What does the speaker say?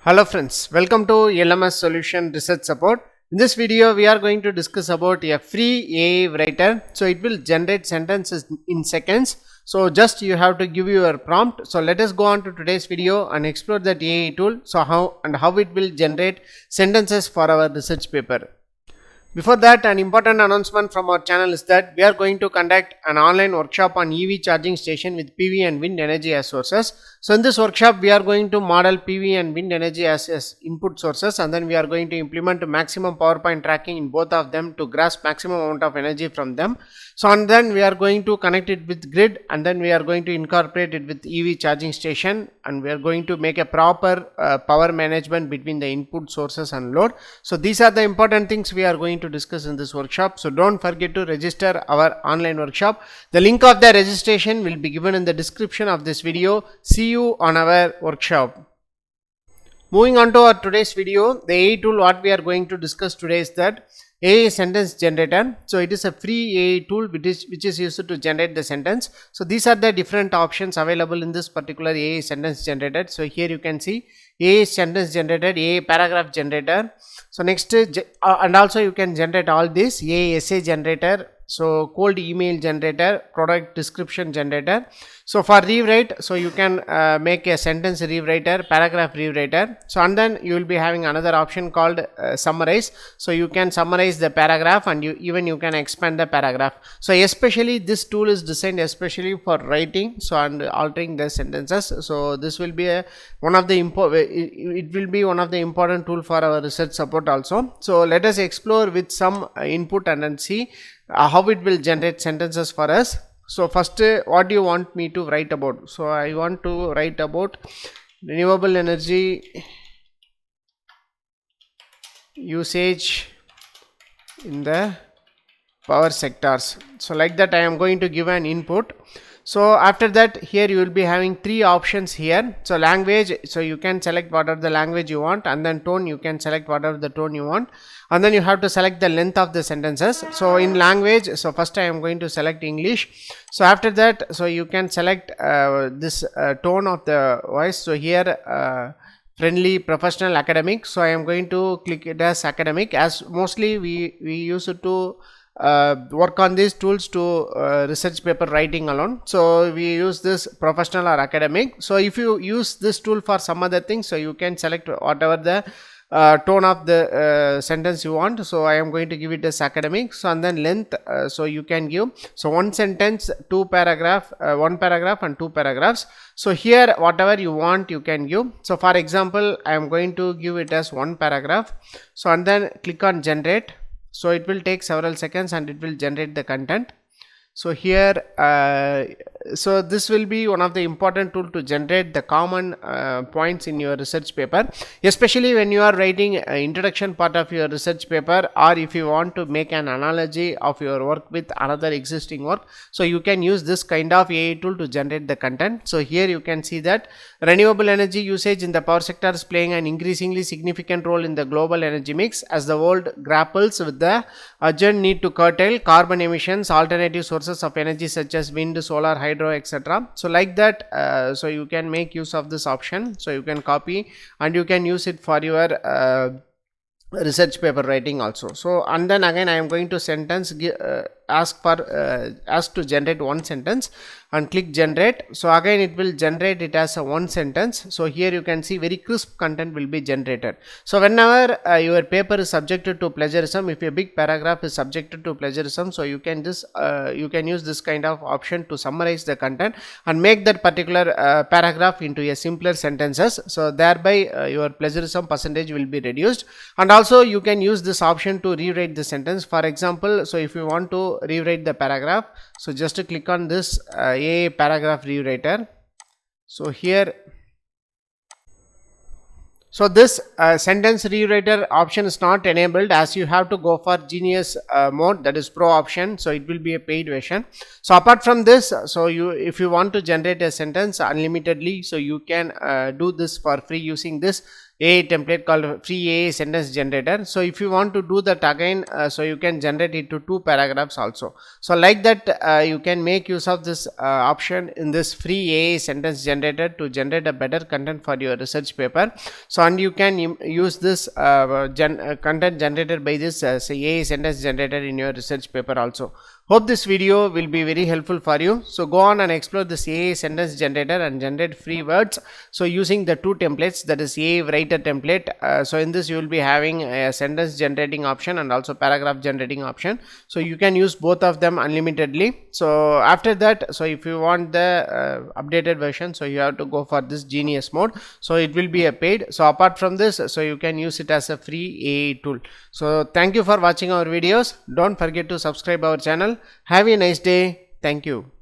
Hello friends, welcome to LMS Solution Research Support. In this video, we are going to discuss about a free AI writer. So it will generate sentences in seconds. So just you have to give your prompt. So let us go on to today's video and explore that AI tool. So how it will generate sentences for our research paper. Before that, an important announcement from our channel is that we are going to conduct an online workshop on EV charging station with PV and wind energy as sources. So in this workshop, we are going to model PV and wind energy as input sources, and then we are going to implement maximum power point tracking in both of them to grasp maximum amount of energy from them. So and then we are going to connect it with grid, and then we are going to incorporate it with EV charging station, and we are going to make a proper power management between the input sources and load. So these are the important things we are going to discuss in this workshop. So don't forget to register our online workshop. The link of the registration will be given in the description of this video. See you on our workshop. Moving on to our today's video, the AI tool what we are going to discuss today is that AI sentence generator. So it is a free AI tool which is used to generate the sentence. So these are the different options available in this particular AI sentence generator. So here you can see AI sentence generator, AI paragraph generator. So next and also you can generate all this AI essay generator, so cold email generator, product description generator. So for rewrite, so you can make a sentence rewriter, paragraph rewriter. So and then you will be having another option called summarize. So you can summarize the paragraph, and you can expand the paragraph. So especially this tool is designed especially for writing, so and altering the sentences. So this will be one of the important tool for our research support also. So let us explore with some input and then see how it will generate sentences for us. So first, what do you want me to write about? So I want to write about renewable energy usage in the power sectors. So like that I am going to give an input. So after that, here you will be having three options here. So language, so you can select whatever the language you want, and then tone, you can select whatever the tone you want, and then you have to select the length of the sentences. So in language, so first I am going to select English. So after that, so you can select this tone of the voice. So here friendly, professional, academic. So I am going to click it as academic, as mostly we use it to work on these tools to research paper writing alone. So we use this professional or academic. So if you use this tool for some other things, so you can select whatever the tone of the sentence you want. So I am going to give it as academic. So and then length, so you can give, so one sentence, one paragraph and two paragraphs. So here whatever you want you can give. So for example, I am going to give it as one paragraph. So and then click on generate. So it will take several seconds and it will generate the content. So here so this will be one of the important tool to generate the common points in your research paper, especially when you are writing introduction part of your research paper, or if you want to make an analogy of your work with another existing work. So you can use this kind of AI tool to generate the content. So here you can see that renewable energy usage in the power sector is playing an increasingly significant role in the global energy mix as the world grapples with the urgent need to curtail carbon emissions, alternative sources of energy such as wind, solar, hydro, etc. So like that, so you can make use of this option. So you can copy and you can use it for your research paper writing also. So and then again I am going to ask to generate one sentence and click generate. So again it will generate it as a one sentence. So here you can see very crisp content will be generated. So whenever your paper is subjected to plagiarism, if a big paragraph is subjected to plagiarism, so you can use this kind of option to summarize the content and make that particular paragraph into a simpler sentences. So thereby your plagiarism percentage will be reduced. And also you can use this option to rewrite the sentence. For example, so if you want to rewrite the paragraph, so just to click on this AI paragraph rewriter. So here, so this sentence rewriter option is not enabled, as you have to go for Genius mode, that is pro option. So it will be a paid version. So apart from this, so if you want to generate a sentence unlimitedly, so you can do this for free using this AI template called free AI sentence generator. So if you want to do that again, so you can generate it to 2 paragraphs also. So like that, you can make use of this option in this free AI sentence generator to generate a better content for your research paper. So and you can use this content generated by this say AI sentence generator in your research paper also. Hope this video will be very helpful for you. So go on and explore this AI sentence generator and generate free words. So using the 2 templates, that is AI writer template. So in this you will be having a sentence generating option and also paragraph generating option. So you can use both of them unlimitedly. So after that, so if you want the updated version, so you have to go for this genius mode. So it will be a paid. So apart from this, so you can use it as a free AI tool. So thank you for watching our videos. Don't forget to subscribe our channel. Have a nice day. Thank you.